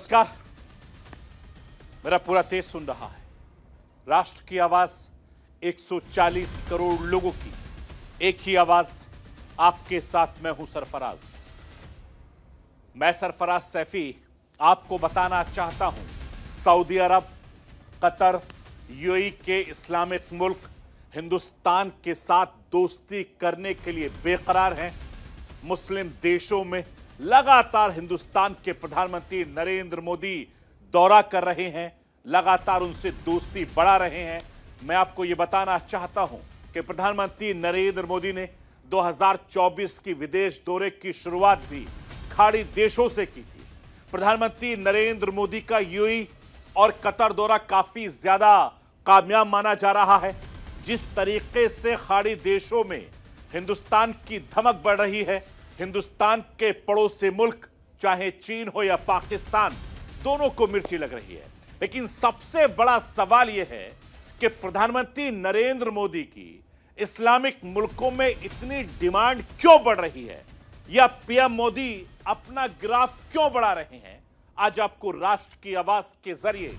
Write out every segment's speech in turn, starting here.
नमस्कार। मेरा पूरा देश सुन रहा है। राष्ट्र की आवाज 140 करोड़ लोगों की एक ही आवाज। आपके साथ मैं हूं सरफराज। मैं सरफराज सैफी आपको बताना चाहता हूं, सऊदी अरब, कतर, यूएई के इस्लामिक मुल्क हिंदुस्तान के साथ दोस्ती करने के लिए बेकरार हैं। मुस्लिम देशों में लगातार हिंदुस्तान के प्रधानमंत्री नरेंद्र मोदी दौरा कर रहे हैं, लगातार उनसे दोस्ती बढ़ा रहे हैं। मैं आपको यह बताना चाहता हूं कि प्रधानमंत्री नरेंद्र मोदी ने 2024 की विदेश दौरे की शुरुआत भी खाड़ी देशों से की थी। प्रधानमंत्री नरेंद्र मोदी का यूएई और कतर दौरा काफी ज्यादा कामयाब माना जा रहा है। जिस तरीके से खाड़ी देशों में हिंदुस्तान की धमक बढ़ रही है, हिंदुस्तान के पड़ोसी मुल्क चाहे चीन हो या पाकिस्तान, दोनों को मिर्ची लग रही है। लेकिन सबसे बड़ा सवाल यह है कि प्रधानमंत्री नरेंद्र मोदी की इस्लामिक मुल्कों में इतनी डिमांड क्यों बढ़ रही है, या पीएम मोदी अपना ग्राफ क्यों बढ़ा रहे हैं। आज आपको राष्ट्र की आवाज के जरिए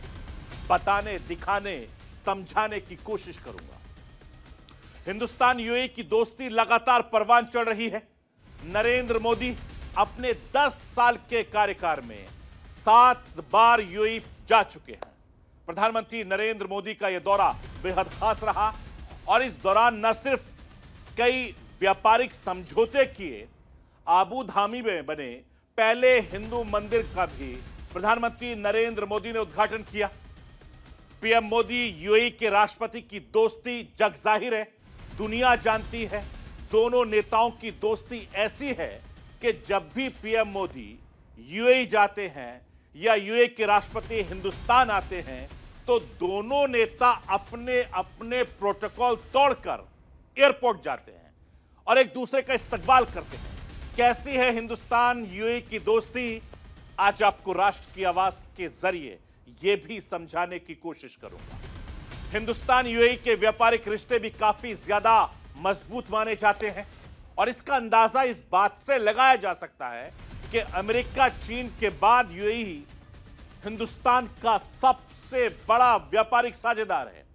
बताने, दिखाने, समझाने की कोशिश करूंगा। हिंदुस्तान यूएई की दोस्ती लगातार परवान चढ़ रही है। नरेंद्र मोदी अपने 10 साल के कार्यकाल में 7 बार यूएई जा चुके हैं। प्रधानमंत्री नरेंद्र मोदी का यह दौरा बेहद खास रहा और इस दौरान न सिर्फ कई व्यापारिक समझौते किए, आबू धाबी में बने पहले हिंदू मंदिर का भी प्रधानमंत्री नरेंद्र मोदी ने उद्घाटन किया। पीएम मोदी यूएई के राष्ट्रपति की दोस्ती जग जाहिर है, दुनिया जानती है। दोनों नेताओं की दोस्ती ऐसी है कि जब भी पीएम मोदी यूएई जाते हैं या यूएई के राष्ट्रपति हिंदुस्तान आते हैं तो दोनों नेता अपने अपने प्रोटोकॉल तोड़कर एयरपोर्ट जाते हैं और एक दूसरे का इस्तकबाल करते हैं। कैसी है हिंदुस्तान यूएई की दोस्ती, आज आपको राष्ट्र की आवाज के जरिए यह भी समझाने की कोशिश करूंगा। हिंदुस्तान यूएई के व्यापारिक रिश्ते भी काफी ज्यादा मजबूत माने जाते हैं और इसका अंदाजा इस बात से लगाया जा सकता है कि अमेरिका, चीन के बाद यूएई हिंदुस्तान का सबसे बड़ा व्यापारिक साझेदार है।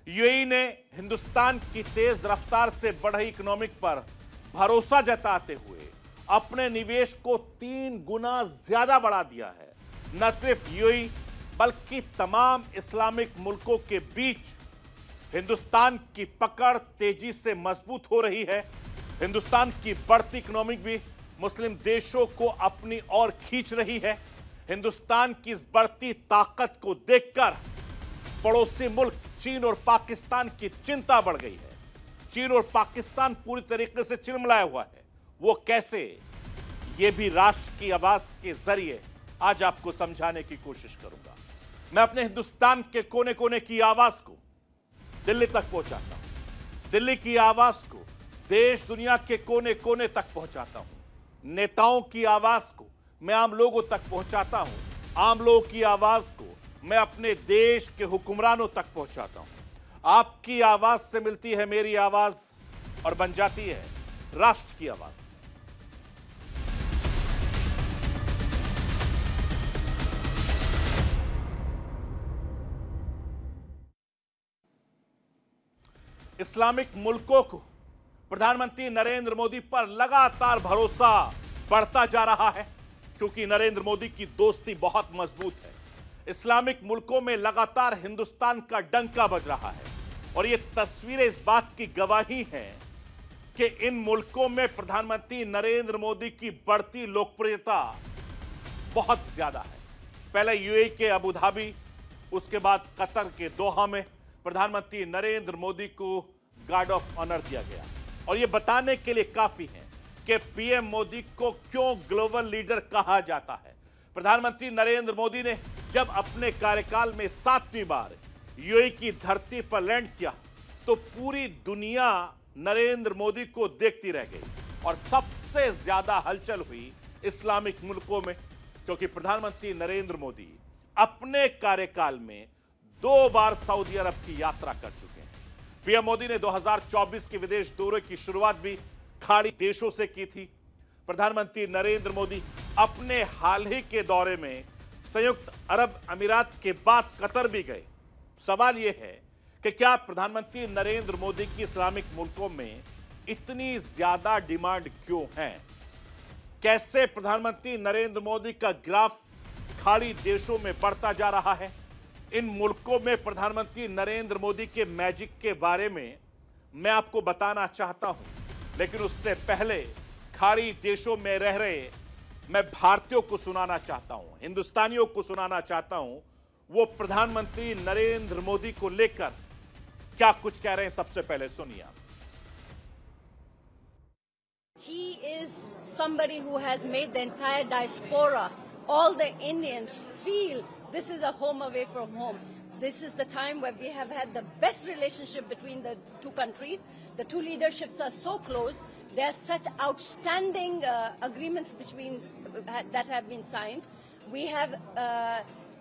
यूएई ने हिंदुस्तान की तेज रफ्तार से बढ़ रही इकोनॉमिक पर भरोसा जताते हुए अपने निवेश को 3 गुना ज्यादा बढ़ा दिया है। न सिर्फ यूएई बल्कि तमाम इस्लामिक मुल्कों के बीच हिंदुस्तान की पकड़ तेजी से मजबूत हो रही है। हिंदुस्तान की बढ़ती इकोनॉमी भी मुस्लिम देशों को अपनी ओर खींच रही है। हिंदुस्तान की इस बढ़ती ताकत को देखकर पड़ोसी मुल्क चीन और पाकिस्तान की चिंता बढ़ गई है। चीन और पाकिस्तान पूरी तरीके से चिलमिलाया हुआ है। वो कैसे, ये भी राष्ट्र की आवाज के जरिए आज आपको समझाने की कोशिश करूंगा। मैं अपने हिंदुस्तान के कोने कोने की आवाज को दिल्ली तक पहुंचाता हूं, दिल्ली की आवाज को देश दुनिया के कोने कोने तक पहुंचाता हूं। नेताओं की आवाज को मैं आम लोगों तक पहुंचाता हूं, आम लोगों की आवाज को मैं अपने देश के हुक्मरानों तक पहुंचाता हूं। आपकी आवाज से मिलती है मेरी आवाज और बन जाती है राष्ट्र की आवाज। इस्लामिक मुल्कों को प्रधानमंत्री नरेंद्र मोदी पर लगातार भरोसा बढ़ता जा रहा है क्योंकि नरेंद्र मोदी की दोस्ती बहुत मजबूत है। इस्लामिक मुल्कों में लगातार हिंदुस्तान का डंका बज रहा है और ये तस्वीरें इस बात की गवाही हैं कि इन मुल्कों में प्रधानमंत्री नरेंद्र मोदी की बढ़ती लोकप्रियता बहुत ज्यादा है। पहले यूएई के अबू धाबी, उसके बाद कतर के दोहा में प्रधानमंत्री नरेंद्र मोदी को गार्ड ऑफ ऑनर दिया गया और यह बताने के लिए काफी है कि पीएम मोदी को क्यों ग्लोबल लीडर कहा जाता है। प्रधानमंत्री नरेंद्र मोदी ने जब अपने कार्यकाल में 7वीं बार यूएई की धरती पर लैंड किया तो पूरी दुनिया नरेंद्र मोदी को देखती रह गई और सबसे ज्यादा हलचल हुई इस्लामिक मुल्कों में क्योंकि प्रधानमंत्री नरेंद्र मोदी अपने कार्यकाल में 2 बार सऊदी अरब की यात्रा कर चुके हैं। पीएम मोदी ने 2024 के विदेश दौरे की शुरुआत भी खाड़ी देशों से की थी। प्रधानमंत्री नरेंद्र मोदी अपने हाल ही के दौरे में संयुक्त अरब अमीरात के बाद कतर भी गए। सवाल यह है कि क्या प्रधानमंत्री नरेंद्र मोदी की इस्लामिक मुल्कों में इतनी ज्यादा डिमांड क्यों है? कैसे प्रधानमंत्री नरेंद्र मोदी का ग्राफ खाड़ी देशों में बढ़ता जा रहा है? इन मुल्कों में प्रधानमंत्री नरेंद्र मोदी के मैजिक के बारे में मैं आपको बताना चाहता हूं, लेकिन उससे पहले खाड़ी देशों में रह रहे मैं भारतीयों को सुनाना चाहता हूं, हिंदुस्तानियों को सुनाना चाहता हूं, वो प्रधानमंत्री नरेंद्र मोदी को लेकर क्या कुछ कह रहे हैं। सबसे पहले सुनिए आप। He is somebody who has made the entire diaspora, all the Indians feel this is a home away from home. This is the time where we have had the best relationship between the two countries. The two leaderships are so close. There are such outstanding agreements between that have been signed. We have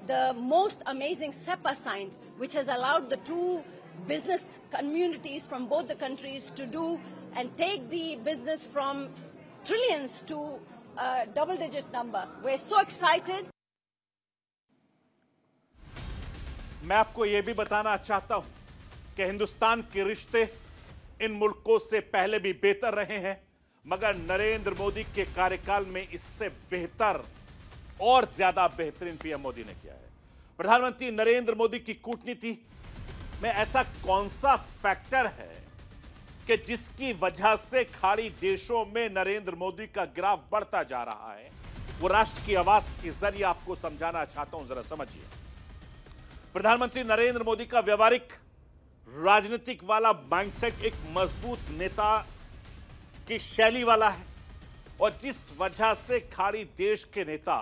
the most amazing SEPA signed, which has allowed the two business communities from both the countries to do and take the business from trillions to a double-digit number. We're so excited. मैं आपको यह भी बताना चाहता हूं कि हिंदुस्तान के रिश्ते इन मुल्कों से पहले भी बेहतर रहे हैं, मगर नरेंद्र मोदी के कार्यकाल में इससे बेहतर और ज्यादा बेहतरीन पीएम मोदी ने किया है। प्रधानमंत्री नरेंद्र मोदी की कूटनीति में ऐसा कौन सा फैक्टर है कि जिसकी वजह से खाड़ी देशों में नरेंद्र मोदी का ग्राफ बढ़ता जा रहा है? वो राष्ट्र की आवाज के जरिए आपको समझाना चाहता हूं, जरा समझिए। प्रधानमंत्री नरेंद्र मोदी का व्यवहारिक राजनीतिक वाला माइंडसेट एक मजबूत नेता की शैली वाला है, और जिस वजह से खाड़ी देश के नेता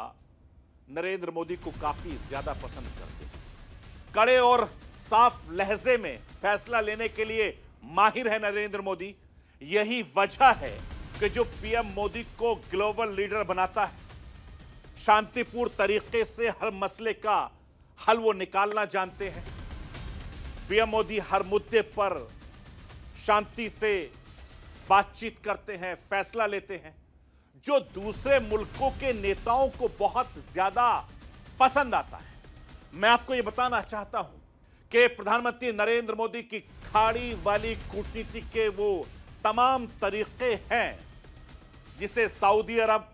नरेंद्र मोदी को काफी ज्यादा पसंद करते हैं। कड़े और साफ लहजे में फैसला लेने के लिए माहिर है नरेंद्र मोदी। यही वजह है कि जो पीएम मोदी को ग्लोबल लीडर बनाता है, शांतिपूर्ण तरीके से हर मसले का हल वो निकालना जानते हैं। पीएम मोदी हर मुद्दे पर शांति से बातचीत करते हैं, फैसला लेते हैं, जो दूसरे मुल्कों के नेताओं को बहुत ज्यादा पसंद आता है। मैं आपको यह बताना चाहता हूं कि प्रधानमंत्री नरेंद्र मोदी की खाड़ी वाली कूटनीति के वो तमाम तरीके हैं जिसे सऊदी अरब,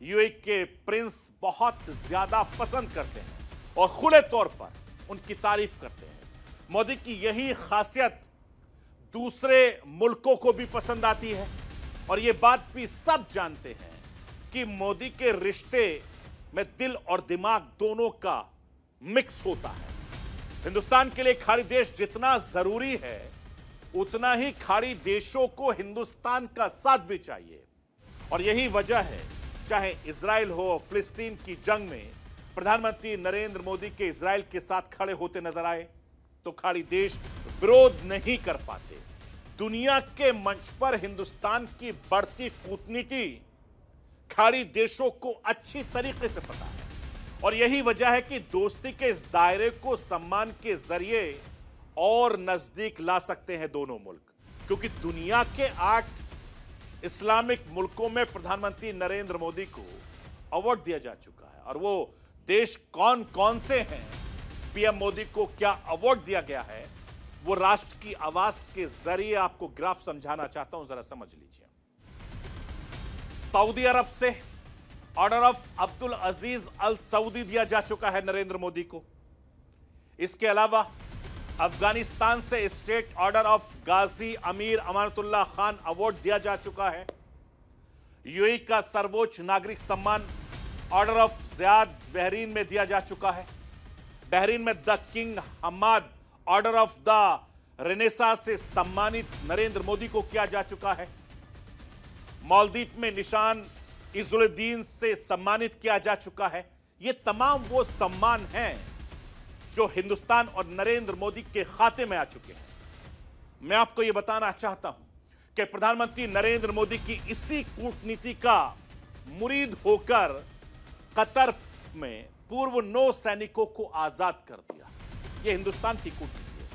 यूएई के प्रिंस बहुत ज्यादा पसंद करते हैं और खुले तौर पर उनकी तारीफ करते हैं। मोदी की यही खासियत दूसरे मुल्कों को भी पसंद आती है, और ये बात भी सब जानते हैं कि मोदी के रिश्ते में दिल और दिमाग दोनों का मिक्स होता है। हिंदुस्तान के लिए खाड़ी देश जितना जरूरी है, उतना ही खाड़ी देशों को हिंदुस्तान का साथ भी चाहिए। और यही वजह है, चाहे इजराइल हो, फिलिस्तीन की जंग में प्रधानमंत्री नरेंद्र मोदी के इजराइल के साथ खड़े होते नजर आए तो खाड़ी देश विरोध नहीं कर पाते। दुनिया के मंच पर हिंदुस्तान की बढ़ती कूटनीति खाड़ी देशों को अच्छी तरीके से पता है, और यही वजह है कि दोस्ती के इस दायरे को सम्मान के जरिए और नजदीक ला सकते हैं दोनों मुल्क, क्योंकि दुनिया के 8 इस्लामिक मुल्कों में प्रधानमंत्री नरेंद्र मोदी को अवार्ड दिया जा चुका है। और वो देश कौन कौन से हैं, पीएम मोदी को क्या अवार्ड दिया गया है, वो राष्ट्र की आवाज के जरिए आपको ग्राफ समझाना चाहता हूं, जरा समझ लीजिए। सऊदी अरब से order of Abdul Aziz Al Saudi दिया जा चुका है नरेंद्र मोदी को। इसके अलावा अफगानिस्तान से स्टेट ऑर्डर ऑफ गाजी अमीर अमानतुल्लाह खान अवार्ड दिया जा चुका है। यूएई का सर्वोच्च नागरिक सम्मान ऑर्डर ऑफ ज़ियाद बहरीन में दिया जा चुका है। बहरीन में the king Hamad order of the renaissance से सम्मानित नरेंद्र मोदी को किया जा चुका है। मालदीव में निशान इजुद्दीन से सम्मानित किया जा चुका है। ये तमाम वो सम्मान हैं जो हिंदुस्तान और नरेंद्र मोदी के खाते में आ चुके हैं। मैं आपको यह बताना चाहता हूं कि प्रधानमंत्री नरेंद्र मोदी की इसी कूटनीति का मुरीद होकर कतर में पूर्व 9 सैनिकों को आजाद कर दिया। यह हिंदुस्तान की कूटनीति है।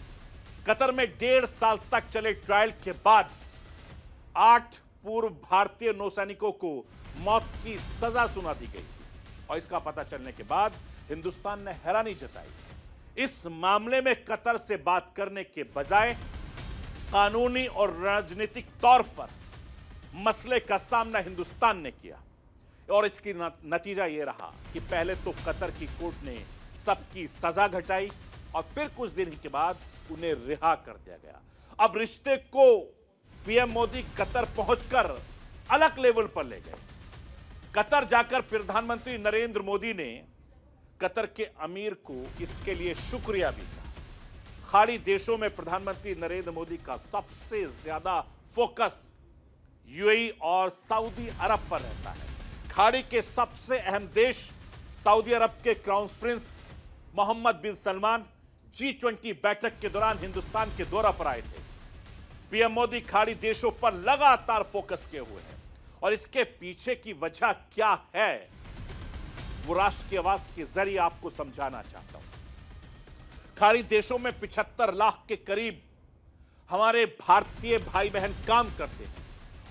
कतर में 1.5 साल तक चले ट्रायल के बाद 8 पूर्व भारतीय नौसैनिकों को मौत की सजा सुना दी गई थी, और इसका पता चलने के बाद हिंदुस्तान ने हैरानी जताई। इस मामले में कतर से बात करने के बजाय कानूनी और राजनीतिक तौर पर मसले का सामना हिंदुस्तान ने किया और इसकी नतीजा यह रहा कि पहले तो कतर की कोर्ट ने सबकी सजा घटाई और फिर कुछ दिन के बाद उन्हें रिहा कर दिया गया। अब रिश्ते को पीएम मोदी कतर पहुंचकर अलग लेवल पर ले गए। कतर जाकर प्रधानमंत्री नरेंद्र मोदी ने कतर के अमीर को इसके लिए शुक्रिया भी कहा। खाड़ी देशों में प्रधानमंत्री नरेंद्र मोदी का सबसे ज्यादा फोकस यूएई और सऊदी अरब पर रहता है। खाड़ी के सबसे अहम देश सऊदी अरब के क्राउन प्रिंस मोहम्मद बिन सलमान G20 बैठक के दौरान हिंदुस्तान के दौरे पर आए थे। पीएम मोदी खाड़ी देशों पर लगातार फोकस किए हुए हैं और इसके पीछे की वजह क्या है वो राष्ट्र की आवाज के जरिए आपको समझाना चाहता हूं। खाड़ी देशों में 75 लाख के करीब हमारे भारतीय भाई बहन काम करते हैं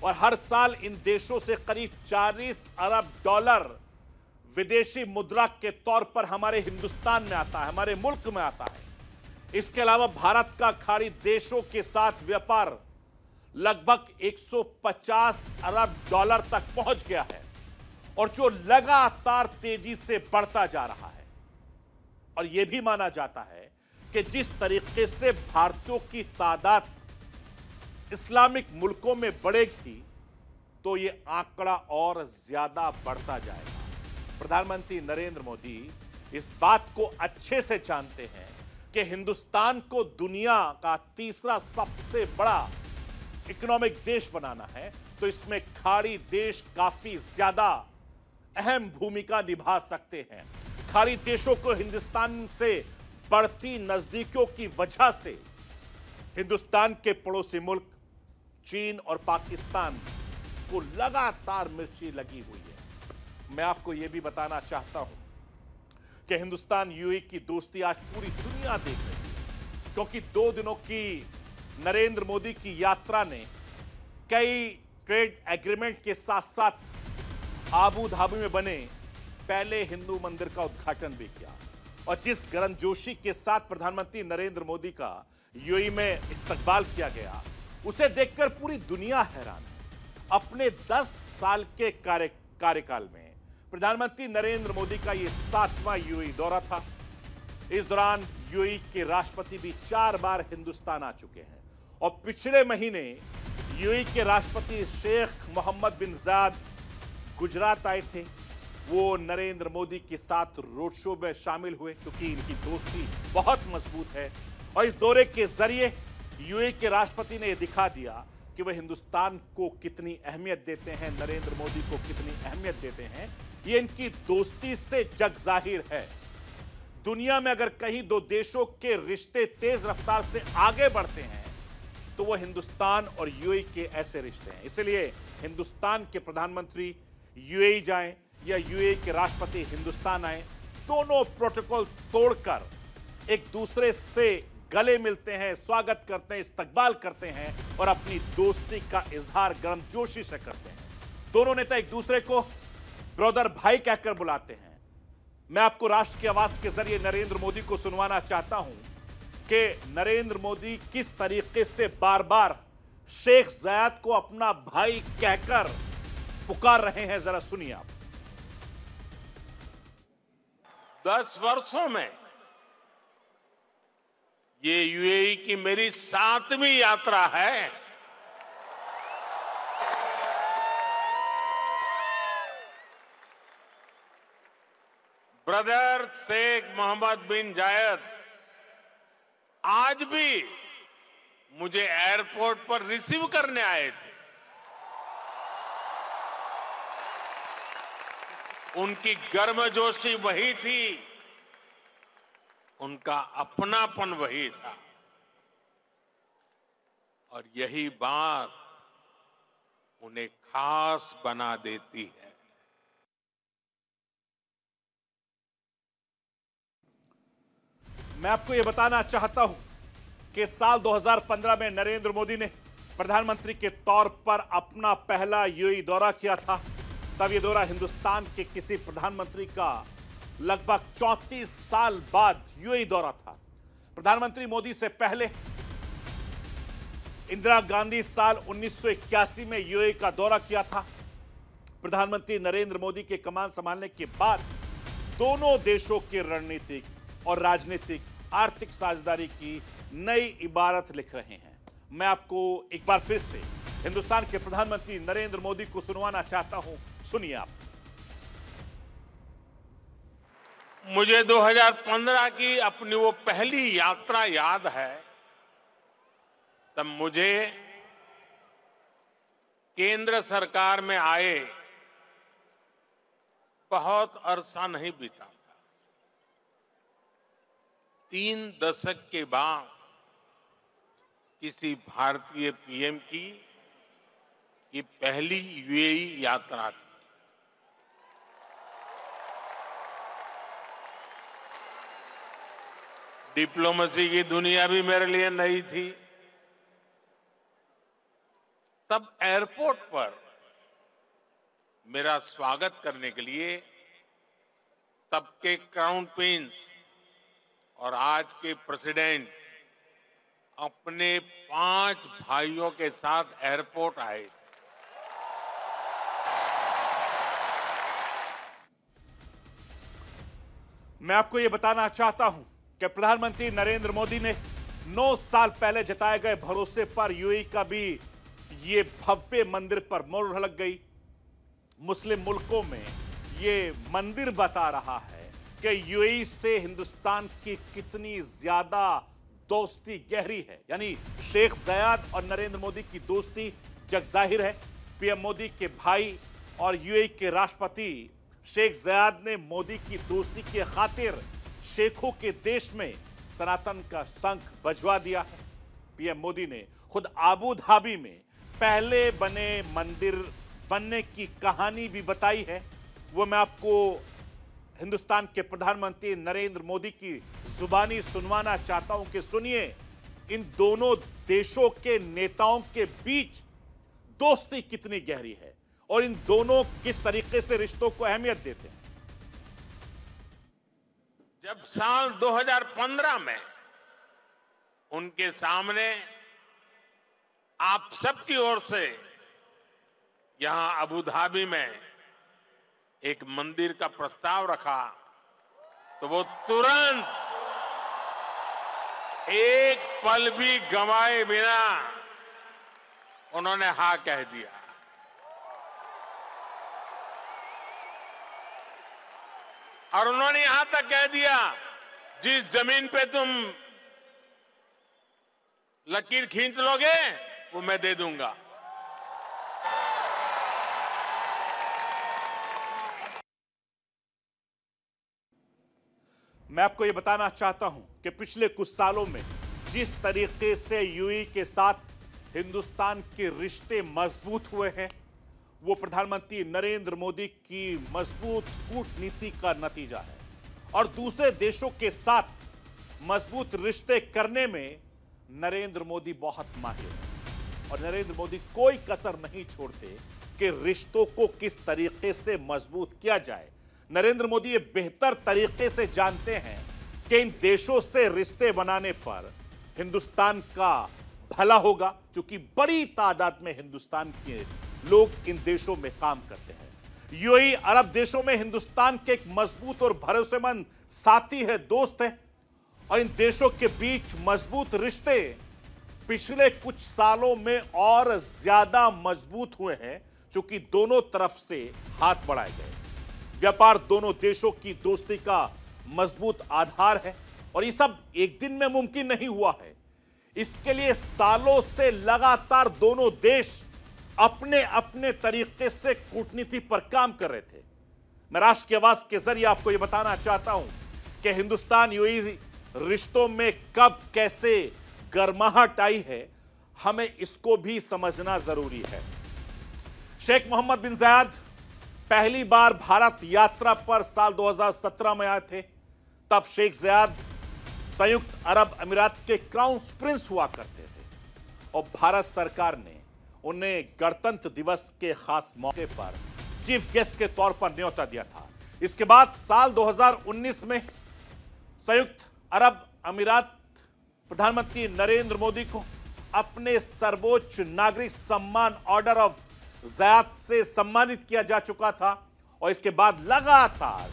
और हर साल इन देशों से करीब 40 अरब डॉलर विदेशी मुद्रा के तौर पर हमारे हिंदुस्तान में आता है, हमारे मुल्क में आता है। इसके अलावा भारत का खाड़ी देशों के साथ व्यापार लगभग 150 अरब डॉलर तक पहुंच गया है और जो लगातार तेजी से बढ़ता जा रहा है। और यह भी माना जाता है कि जिस तरीके से भारतीयों की तादाद इस्लामिक मुल्कों में बढ़ेगी तो यह आंकड़ा और ज्यादा बढ़ता जाएगा। प्रधानमंत्री नरेंद्र मोदी इस बात को अच्छे से जानते हैं कि हिंदुस्तान को दुनिया का तीसरा सबसे बड़ा इकोनॉमिक देश बनाना है तो इसमें खाड़ी देश काफी ज्यादा अहम भूमिका निभा सकते हैं। खाड़ी देशों को हिंदुस्तान से बढ़ती नजदीकियों की वजह से हिंदुस्तान के पड़ोसी मुल्क चीन और पाकिस्तान को लगातार मिर्ची लगी हुई है। मैं आपको यह भी बताना चाहता हूं कि हिंदुस्तान यूएई की दोस्ती आज पूरी दुनिया देख रही है क्योंकि 2 दिनों की नरेंद्र मोदी की यात्रा ने कई ट्रेड एग्रीमेंट के साथ साथ आबू धाबी में बने पहले हिंदू मंदिर का उद्घाटन भी किया और जिस गर्मजोशी के साथ प्रधानमंत्री नरेंद्र मोदी का यूएई में इस्तकबाल किया गया उसे देखकर पूरी दुनिया हैरान है। अपने 10 साल के कार्यकाल में प्रधानमंत्री नरेंद्र मोदी का यह 7वां यूएई दौरा था। इस दौरान यूएई के राष्ट्रपति भी 4 बार हिंदुस्तान आ चुके हैं और पिछले महीने यूएई के राष्ट्रपति शेख मोहम्मद बिन जायद गुजरात आए थे। वो नरेंद्र मोदी के साथ रोड शो में शामिल हुए चूंकि इनकी दोस्ती बहुत मजबूत है और इस दौरे के जरिए यूएई के राष्ट्रपति ने यह दिखा दिया कि वह हिंदुस्तान को कितनी अहमियत देते हैं, नरेंद्र मोदी को कितनी अहमियत देते हैं। ये इनकी दोस्ती से जग जाहिर है। दुनिया में अगर कहीं 2 देशों के रिश्ते तेज रफ्तार से आगे बढ़ते हैं तो वो हिंदुस्तान और यूएई के ऐसे रिश्ते हैं। इसलिए हिंदुस्तान के प्रधानमंत्री यूएई जाएं या यूएई के राष्ट्रपति हिंदुस्तान आए, दोनों प्रोटोकॉल तोड़कर एक दूसरे से गले मिलते हैं, स्वागत करते हैं, इस्तकबाल करते हैं और अपनी दोस्ती का इजहार गर्मजोशी से करते हैं। दोनों नेता एक दूसरे को ब्रदर भाई कहकर बुलाते हैं। मैं आपको राष्ट्र की आवाज के जरिए नरेंद्र मोदी को सुनवाना चाहता हूं कि नरेंद्र मोदी किस तरीके से बार बार शेख जायद को अपना भाई कहकर पुकार रहे हैं, जरा सुनिए आप। 10 वर्षों में ये यूएई की मेरी 7वीं यात्रा है। ब्रदर शेख मोहम्मद बिन जायद आज भी मुझे एयरपोर्ट पर रिसीव करने आए थे। उनकी गर्मजोशी वही थी, उनका अपनापन वही था और यही बात उन्हें खास बना देती है। मैं आपको यह बताना चाहता हूं कि साल 2015 में नरेंद्र मोदी ने प्रधानमंत्री के तौर पर अपना पहला यूएई दौरा किया था। तब यह दौरा हिंदुस्तान के किसी प्रधानमंत्री का लगभग 34 साल बाद यूएई दौरा था। प्रधानमंत्री मोदी से पहले इंदिरा गांधी साल 1981 में यूएई का दौरा किया था। प्रधानमंत्री नरेंद्र मोदी के कमान संभालने के बाद दोनों देशों के रणनीतिक और राजनीतिक आर्थिक साझेदारी की नई इबारत लिख रहे हैं। मैं आपको एक बार फिर से हिंदुस्तान के प्रधानमंत्री नरेंद्र मोदी को सुनवाना चाहता हूं, सुनिए आप। मुझे 2015 की अपनी वो पहली यात्रा याद है। तब मुझे केंद्र सरकार में आए बहुत अरसा नहीं बीता था। 3 दशक के बाद किसी भारतीय पीएम की ये पहली यूएई यात्रा थी। डिप्लोमेसी की दुनिया भी मेरे लिए नई थी। तब एयरपोर्ट पर मेरा स्वागत करने के लिए तब के क्राउन प्रिंस और आज के प्रेसिडेंट अपने 5 भाइयों के साथ एयरपोर्ट आए थे। मैं आपको यह बताना चाहता हूं कि प्रधानमंत्री नरेंद्र मोदी ने 9 साल पहले जताए गए भरोसे पर यूएई का भी ये भव्य मंदिर पर मोहर लग गई। मुस्लिम मुल्कों में ये मंदिर बता रहा है कि यूएई से हिंदुस्तान की कितनी ज्यादा दोस्ती गहरी है। यानी शेख ज़ायद और नरेंद्र मोदी की दोस्ती जगजाहिर है। पीएम मोदी के भाई और यूएई के राष्ट्रपति शेख ज़ायद ने मोदी की दोस्ती के खातिर शेखों के देश में सनातन का शंख बजवा दिया है। पीएम मोदी ने खुद आबू धाबी में पहले बने मंदिर बनने की कहानी भी बताई है। वो मैं आपको हिंदुस्तान के प्रधानमंत्री नरेंद्र मोदी की जुबानी सुनवाना चाहता हूं कि सुनिए इन दोनों देशों के नेताओं के बीच दोस्ती कितनी गहरी है और इन दोनों किस तरीके से रिश्तों को अहमियत देते हैं। जब साल 2015 में उनके सामने आप सबकी ओर से यहां अबू धाबी में एक मंदिर का प्रस्ताव रखा तो वो तुरंत एक पल भी गंवाए बिना उन्होंने हाँ कह दिया। और उन्होंने यहां तक कह दिया, जिस जमीन पे तुम लकीर खींच लोगे वो मैं दे दूंगा। मैं आपको यह बताना चाहता हूं कि पिछले कुछ सालों में जिस तरीके से यूएई के साथ हिंदुस्तान के रिश्ते मजबूत हुए हैं वो प्रधानमंत्री नरेंद्र मोदी की मजबूत कूटनीति का नतीजा है। और दूसरे देशों के साथ मजबूत रिश्ते करने में नरेंद्र मोदी बहुत माहिर है और नरेंद्र मोदी कोई कसर नहीं छोड़ते कि रिश्तों को किस तरीके से मजबूत किया जाए। नरेंद्र मोदी ये बेहतर तरीके से जानते हैं कि इन देशों से रिश्ते बनाने पर हिंदुस्तान का भला होगा, क्योंकि बड़ी तादाद में हिंदुस्तान के लोग इन देशों में काम करते हैं। यूएई अरब देशों में हिंदुस्तान के एक मजबूत और भरोसेमंद साथी है, दोस्त है और इन देशों के बीच मजबूत रिश्ते पिछले कुछ सालों में और ज्यादा मजबूत हुए हैं, क्योंकि दोनों तरफ से हाथ बढ़ाए गए। व्यापार दोनों देशों की दोस्ती का मजबूत आधार है और ये सब एक दिन में मुमकिन नहीं हुआ है। इसके लिए सालों से लगातार दोनों देश अपने अपने तरीके से कूटनीति पर काम कर रहे थे। मैं राष्ट्र की आवाज के जरिए आपको यह बताना चाहता हूं कि हिंदुस्तान यूएई रिश्तों में कब कैसे गर्माहट आई है, हमें इसको भी समझना जरूरी है। शेख मोहम्मद बिन जायद पहली बार भारत यात्रा पर साल 2017 में आए थे। तब शेख जायद संयुक्त अरब अमीरात के क्राउन प्रिंस हुआ करते थे और भारत सरकार ने उन्हें गणतंत्र दिवस के खास मौके पर चीफ गेस्ट के तौर पर न्योता दिया था। इसके बाद साल 2019 में संयुक्त अरब अमीरात प्रधानमंत्री नरेंद्र मोदी को अपने सर्वोच्च नागरिक सम्मान ऑर्डर ऑफ ज़याद से सम्मानित किया जा चुका था और इसके बाद लगातार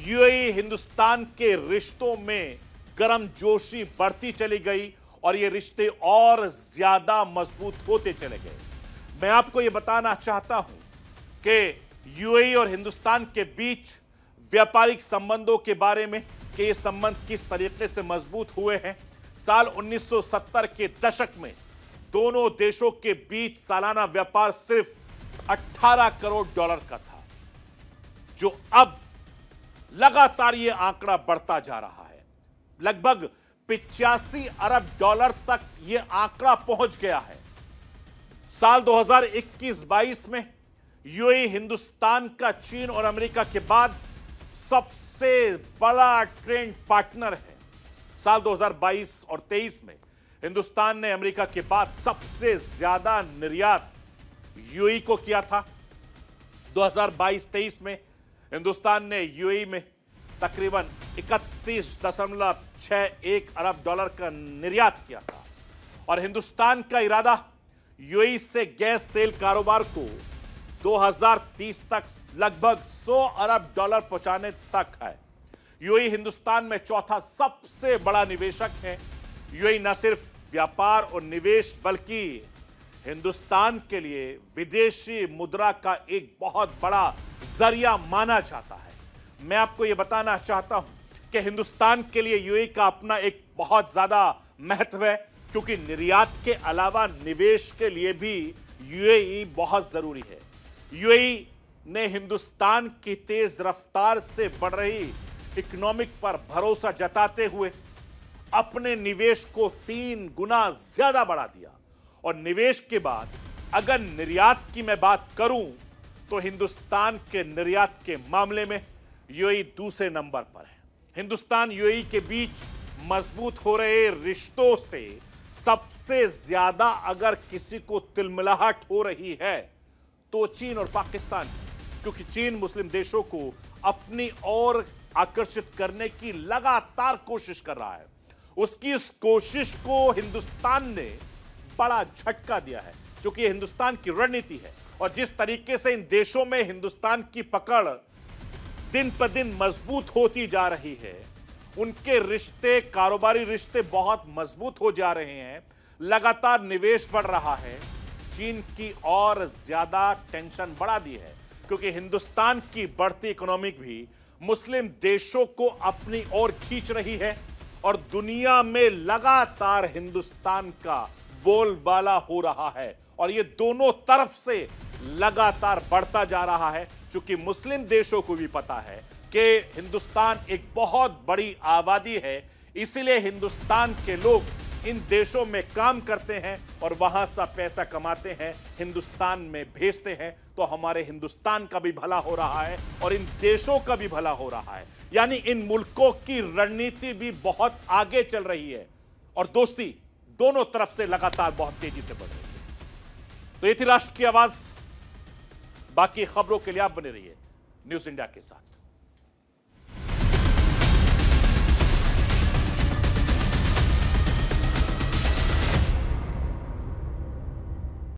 यूएई हिंदुस्तान के रिश्तों में गर्मजोशी बढ़ती चली गई और ये रिश्ते और ज्यादा मजबूत होते चले गए। मैं आपको ये बताना चाहता हूं कि यूएई और हिंदुस्तान के बीच व्यापारिक संबंधों के बारे में कि ये संबंध किस तरीके से मजबूत हुए हैं। साल 1970 के दशक में दोनों देशों के बीच सालाना व्यापार सिर्फ 18 करोड़ डॉलर का था, जो अब लगातार ये आंकड़ा बढ़ता जा रहा है। लगभग 85 अरब डॉलर तक ये आंकड़ा पहुंच गया है। साल 2021-22 में यूएई हिंदुस्तान का चीन और अमेरिका के बाद सबसे बड़ा ट्रेड पार्टनर है। साल 2022 और 23 में हिंदुस्तान ने अमेरिका के बाद सबसे ज्यादा निर्यात यूएई को किया था। 2022-23 में हिंदुस्तान ने यूएई में तकरीबन 31.61 अरब डॉलर का निर्यात किया था और हिंदुस्तान का इरादा यूएई से गैस तेल कारोबार को 2030 तक लगभग 100 अरब डॉलर पहुंचाने तक है। यूएई हिंदुस्तान में चौथा सबसे बड़ा निवेशक है। यूएई न सिर्फ व्यापार और निवेश बल्कि हिंदुस्तान के लिए विदेशी मुद्रा का एक बहुत बड़ा जरिया माना जाता है। मैं आपको यह बताना चाहता हूं कि हिंदुस्तान के लिए यूएई का अपना एक बहुत ज्यादा महत्व है, क्योंकि निर्यात के अलावा निवेश के लिए भी यूएई बहुत जरूरी है। यूएई ने हिंदुस्तान की तेज रफ्तार से बढ़ रही इकोनॉमिक पर भरोसा जताते हुए अपने निवेश को 3 गुना ज्यादा बढ़ा दिया और निवेश के बाद अगर निर्यात की मैं बात करूं तो हिंदुस्तान के निर्यात के मामले में यूएई दूसरे नंबर पर है। हिंदुस्तान यूएई के बीच मजबूत हो रहे रिश्तों से सबसे ज्यादा अगर किसी को तिलमिलाहट हो रही है तो चीन और पाकिस्तान, क्योंकि चीन मुस्लिम देशों को अपनी ओर आकर्षित करने की लगातार कोशिश कर रहा है। उसकी इस कोशिश को हिंदुस्तान ने बड़ा झटका दिया है, क्योंकि ये हिंदुस्तान की रणनीति है और जिस तरीके से इन देशों में हिंदुस्तान की पकड़ दिन पर दिन मजबूत होती जा रही है, उनके रिश्ते, कारोबारी रिश्ते बहुत मजबूत हो जा रहे हैं, लगातार निवेश बढ़ रहा है। चीन की और ज्यादा टेंशन बढ़ा दी है, क्योंकि हिंदुस्तान की बढ़ती इकोनॉमी भी मुस्लिम देशों को अपनी ओर खींच रही है और दुनिया में लगातार हिंदुस्तान का बोलबाला हो रहा है और ये दोनों तरफ से लगातार बढ़ता जा रहा है, क्योंकि मुस्लिम देशों को भी पता है कि हिंदुस्तान एक बहुत बड़ी आबादी है, इसलिए हिंदुस्तान के लोग इन देशों में काम करते हैं और वहां से पैसा कमाते हैं, हिंदुस्तान में भेजते हैं, तो हमारे हिंदुस्तान का भी भला हो रहा है और इन देशों का भी भला हो रहा है। यानी इन मुल्कों की रणनीति भी बहुत आगे चल रही है और दोस्ती दोनों तरफ से लगातार बहुत तेजी से बढ़ रही है। तो ये थी राष्ट्र की आवाज। बाकी खबरों के लिए आप बने रहिए न्यूज़ इंडिया के साथ।